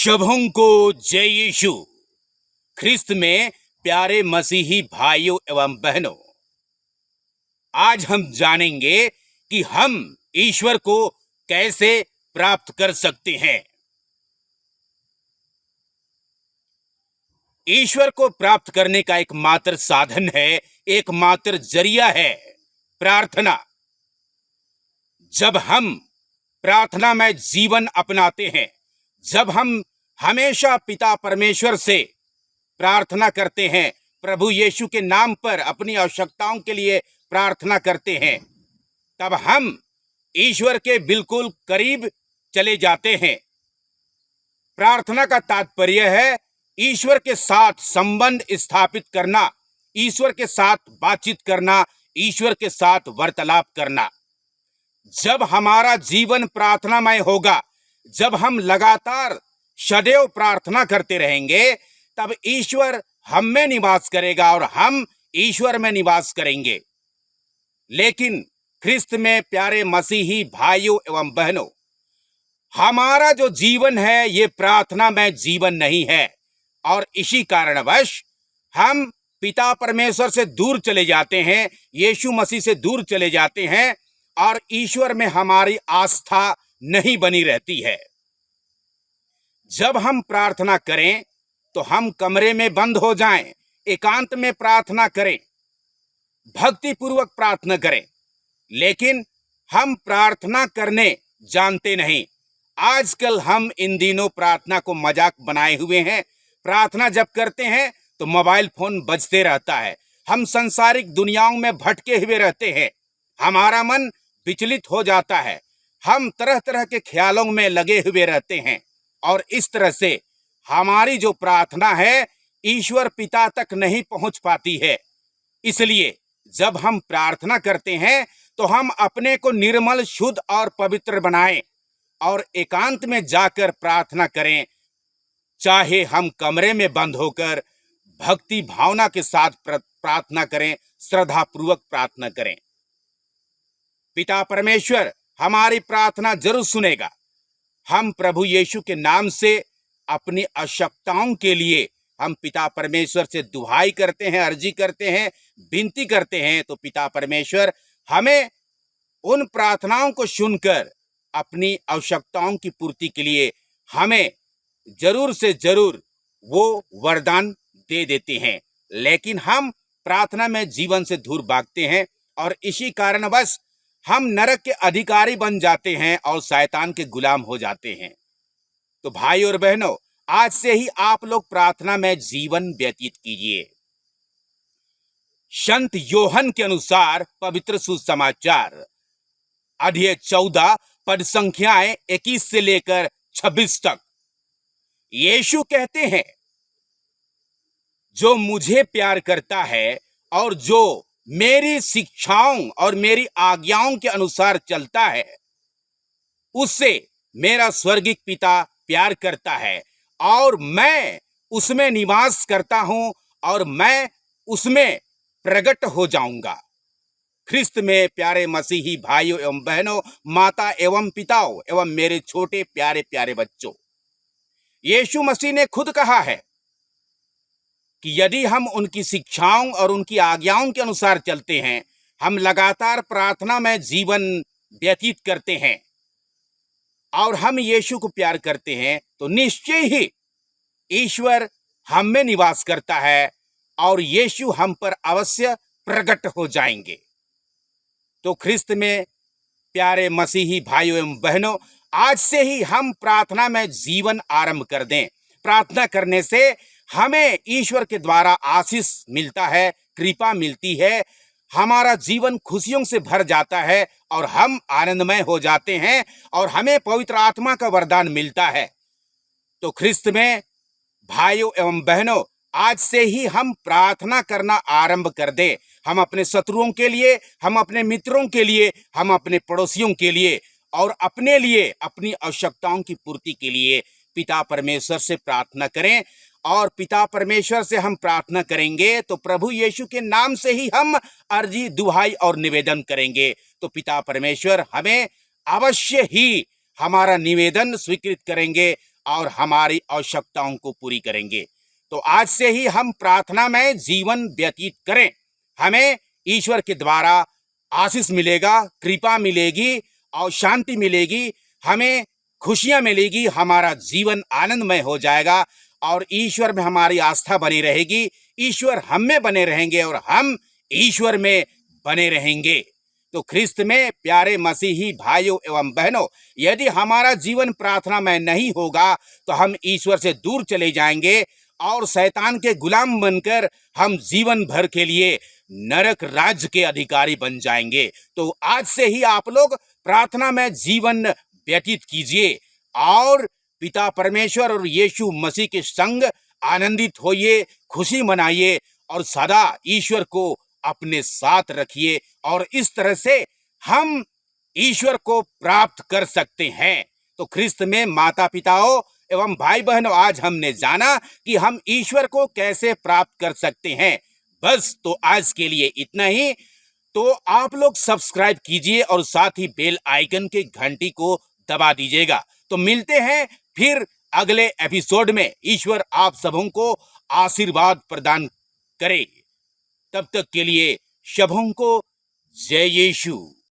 शबों को जय यीशु। ख्रिस्त में प्यारे मसीही भाइयों एवं बहनों, आज हम जानेंगे कि हम ईश्वर को कैसे प्राप्त कर सकते हैं। ईश्वर को प्राप्त करने का एकमात्र साधन है, एकमात्र जरिया है प्रार्थना। जब हम प्रार्थना में जीवन अपनाते हैं, जब हम हमेशा पिता परमेश्वर से प्रार्थना करते हैं, प्रभु यीशु के नाम पर अपनी आवश्यकताओं के लिए प्रार्थना करते हैं, तब हम ईश्वर के बिल्कुल करीब चले जाते हैं। प्रार्थना का तात्पर्य है ईश्वर के साथ संबंध स्थापित करना, ईश्वर के साथ बातचीत करना, ईश्वर के साथ वार्तालाप करना। जब हमारा जीवन प्रार्थनामय होगा, जब हम लगातार सदैव प्रार्थना करते रहेंगे, तब ईश्वर हम में निवास करेगा और हम ईश्वर में निवास करेंगे। लेकिन ख्रिस्त में प्यारे मसीही भाइयों एवं बहनों, हमारा जो जीवन है ये प्रार्थना में जीवन नहीं है और इसी कारणवश हम पिता परमेश्वर से दूर चले जाते हैं, यीशु मसीह से दूर चले जाते हैं और ईश्वर में हमारी आस्था नहीं बनी रहती है। जब हम प्रार्थना करें तो हम कमरे में बंद हो जाएं, एकांत में प्रार्थना करें, भक्ति पूर्वक प्रार्थना करें। लेकिन हम प्रार्थना करने जानते नहीं। आजकल हम इन दिनों प्रार्थना को मजाक बनाए हुए हैं। प्रार्थना जब करते हैं तो मोबाइल फोन बजते रहता है, हम सांसारिक दुनियाओं में भटके हुए रहते हैं, हमारा मन विचलित हो जाता है, हम तरह तरह के ख्यालों में लगे हुए रहते हैं और इस तरह से हमारी जो प्रार्थना है ईश्वर पिता तक नहीं पहुंच पाती है। इसलिए जब हम प्रार्थना करते हैं तो हम अपने को निर्मल, शुद्ध और पवित्र बनाएं और एकांत में जाकर प्रार्थना करें। चाहे हम कमरे में बंद होकर भक्ति भावना के साथ प्रार्थना करें, श्रद्धा पूर्वक प्रार्थना करें। पिता परमेश्वर हमारी प्रार्थना जरूर सुनेगा। हम प्रभु यीशु के नाम से अपनी आवश्यकताओं के लिए हम पिता परमेश्वर से दुहाई करते हैं, अर्जी करते हैं, विनती करते हैं, तो पिता परमेश्वर हमें उन प्रार्थनाओं को सुनकर अपनी आवश्यकताओं की पूर्ति के लिए हमें जरूर से जरूर वो वरदान दे देते हैं। लेकिन हम प्रार्थना में जीवन से दूर भागते हैं और इसी कारणवश हम नरक के अधिकारी बन जाते हैं और शैतान के गुलाम हो जाते हैं। तो भाई और बहनों, आज से ही आप लोग प्रार्थना में जीवन व्यतीत कीजिए। संत योहन के अनुसार पवित्र सुसमाचार अध्याय 14 पद संख्याएं 21 से लेकर 26 तक यीशु कहते हैं, जो मुझे प्यार करता है और जो मेरी शिक्षाओं और मेरी आज्ञाओं के अनुसार चलता है, उससे मेरा स्वर्गीय पिता प्यार करता है और मैं उसमें निवास करता हूं और मैं उसमें प्रकट हो जाऊंगा। ख्रिस्त में प्यारे मसीही भाइयों एवं बहनों, माता एवं पिताओं एवं मेरे छोटे प्यारे प्यारे बच्चों, यीशु मसीह ने खुद कहा है कि यदि हम उनकी शिक्षाओं और उनकी आज्ञाओं के अनुसार चलते हैं, हम लगातार प्रार्थना में जीवन व्यतीत करते हैं और हम यीशु को प्यार करते हैं, तो निश्चय ही ईश्वर हम में निवास करता है और यीशु हम पर अवश्य प्रकट हो जाएंगे। तो ख्रिस्त में प्यारे मसीही भाइयों एवं बहनों, आज से ही हम प्रार्थना में जीवन आरंभ कर दें। प्रार्थना करने से हमें ईश्वर के द्वारा आशीष मिलता है, कृपा मिलती है, हमारा जीवन खुशियों से भर जाता है और हम आनंदमय हो जाते हैं और हमें पवित्र आत्मा का वरदान मिलता है। तो ख्रिस्त में भाइयों एवं बहनों, आज से ही हम प्रार्थना करना आरंभ कर दें। हम अपने शत्रुओं के लिए, हम अपने मित्रों के लिए, हम अपने पड़ोसियों के लिए और अपने लिए, अपनी आवश्यकताओं की पूर्ति के लिए पिता परमेश्वर से प्रार्थना करें। और पिता परमेश्वर से हम प्रार्थना करेंगे तो प्रभु यीशु के नाम से ही हम अर्जी, दुहाई और निवेदन करेंगे, तो पिता परमेश्वर हमें अवश्य ही हमारा निवेदन स्वीकृत करेंगे और हमारी आवश्यकताओं को पूरी करेंगे। तो आज से ही हम प्रार्थना में जीवन व्यतीत करें। हमें ईश्वर के द्वारा आशीष मिलेगा, कृपा मिलेगी और शांति मिलेगी, हमें खुशियां मिलेगी, हमारा जीवन आनंदमय हो जाएगा और ईश्वर में हमारी आस्था बनी रहेगी, ईश्वर हम में बने रहेंगे और हम ईश्वर में बने रहेंगे। तो ख्रिस्त में प्यारे मसीही भाइयों एवं बहनों, यदि हमारा जीवन प्रार्थना में नहीं होगा तो हम ईश्वर से दूर चले जाएंगे और शैतान के गुलाम बनकर हम जीवन भर के लिए नरक राज्य के अधिकारी बन जाएंगे। तो आज से ही आप लोग प्रार्थना में जीवन व्यतीत कीजिए और पिता परमेश्वर और यीशु मसीह के संग आनंदित होइए, खुशी मनाइए और सदा ईश्वर को अपने साथ रखिए और इस तरह से हम ईश्वर को प्राप्त कर सकते हैं। तो ख्रिस्त में माता पिताओं एवं भाई बहनों, आज हमने जाना कि हम ईश्वर को कैसे प्राप्त कर सकते हैं। बस तो आज के लिए इतना ही। तो आप लोग सब्सक्राइब कीजिए और साथ ही बेल आइकन के घंटी को दबा दीजिएगा। तो मिलते हैं फिर अगले एपिसोड में। ईश्वर आप सबों को आशीर्वाद प्रदान करे। तब तक के लिए सबों को जय यीशु।